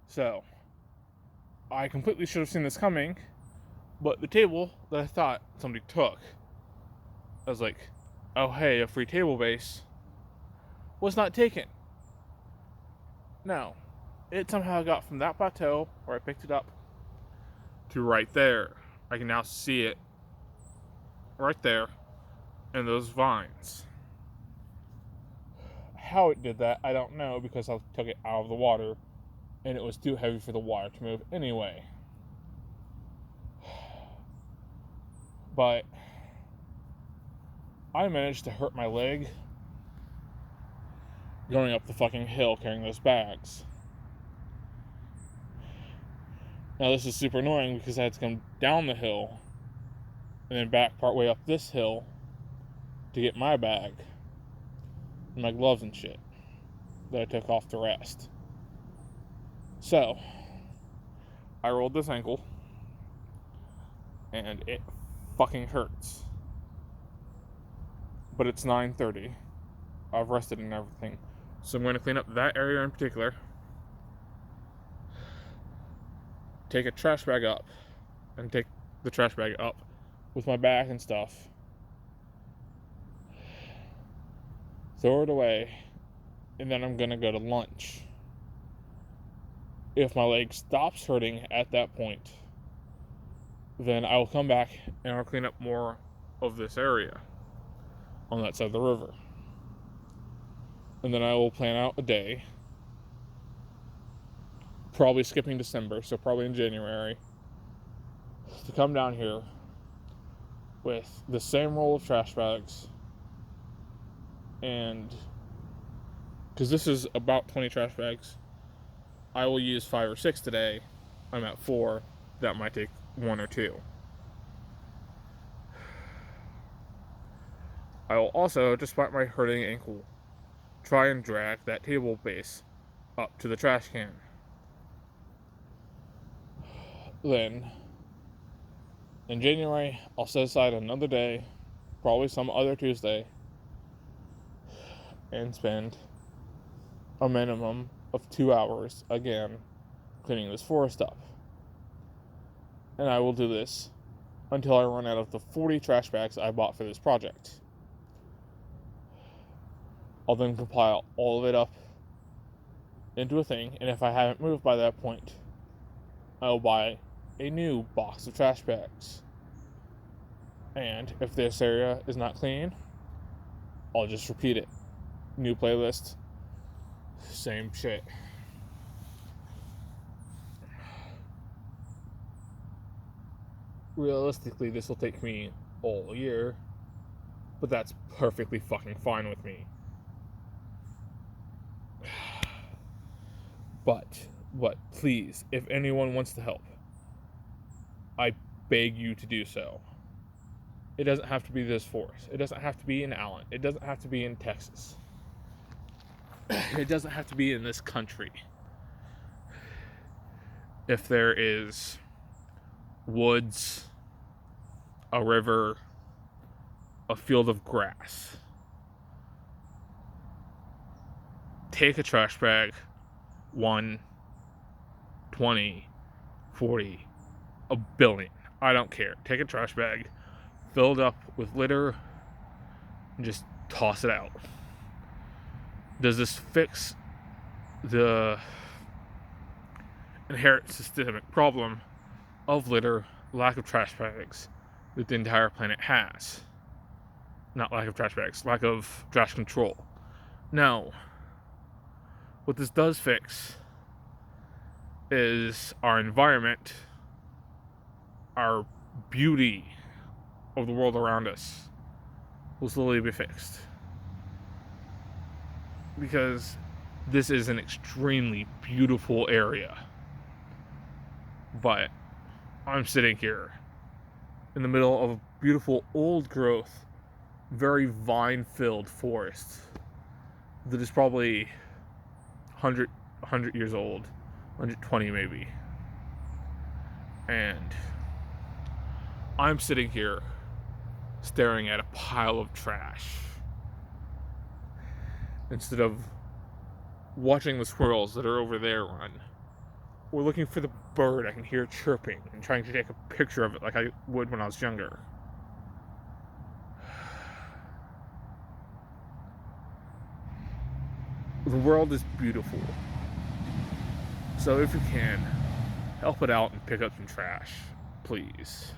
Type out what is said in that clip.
So, I completely should have seen this coming, but the table that I thought somebody took, I was like, oh hey, a free table base, was not taken. No. It somehow got from that plateau where I picked it up to right there. I can now see it right there in those vines. How it did that, I don't know, because I took it out of the water and it was too heavy for the water to move anyway. But I managed to hurt my leg going up the fucking hill carrying those bags. Now this is super annoying because I had to come down the hill and then back partway up this hill to get my bag and my gloves and shit that I took off to rest. So, I rolled this ankle and it fucking hurts. But it's 9:30. I've rested and everything. So I'm going to clean up that area in particular. Take a trash bag up and take the trash bag up with my bag and stuff. Throw it away, and then I'm gonna go to lunch. If my leg stops hurting at that point, then I will come back and I'll clean up more of this area on that side of the river. And then I will plan out a day, probably skipping December, so probably in January, to come down here with the same roll of trash bags, and because this is about 20 trash bags, I will use 5 or 6 today. I'm at 4. That might take 1 or 2. I will also, despite my hurting ankle, try and drag that table base up to the trash can. Then, in January, I'll set aside another day, probably some other Tuesday, and spend a minimum of 2 hours again cleaning this forest up. And I will do this until I run out of the 40 trash bags I bought for this project. I'll then compile all of it up into a thing, and if I haven't moved by that point, I'll buy a new box of trash bags. And if this area is not clean, I'll just repeat it. New playlist, same shit. Realistically, this will take me all year, but that's perfectly fucking fine with me. But please, if anyone wants to help, I beg you to do so. It doesn't have to be this forest. It doesn't have to be in Allen. It doesn't have to be in Texas. It doesn't have to be in this country. If there is woods, a river, a field of grass, take a trash bag, 1, 20, 40, a billion. I don't care. Take a trash bag, fill it up with litter, and just toss it out. Does this fix the inherent systemic problem of litter, lack of trash bags that the entire planet has? Not lack of trash bags, lack of trash control. No. What this does fix is our environment, our beauty of the world around us will slowly be fixed. Because this is an extremely beautiful area. But I'm sitting here in the middle of a beautiful old growth, very vine-filled forest that is probably 100 years old, 120 maybe. And I'm sitting here staring at a pile of trash instead of watching the squirrels that are over there run, or looking for the bird I can hear chirping and trying to take a picture of it like I would when I was younger. The world is beautiful. So if you can, help it out and pick up some trash, please.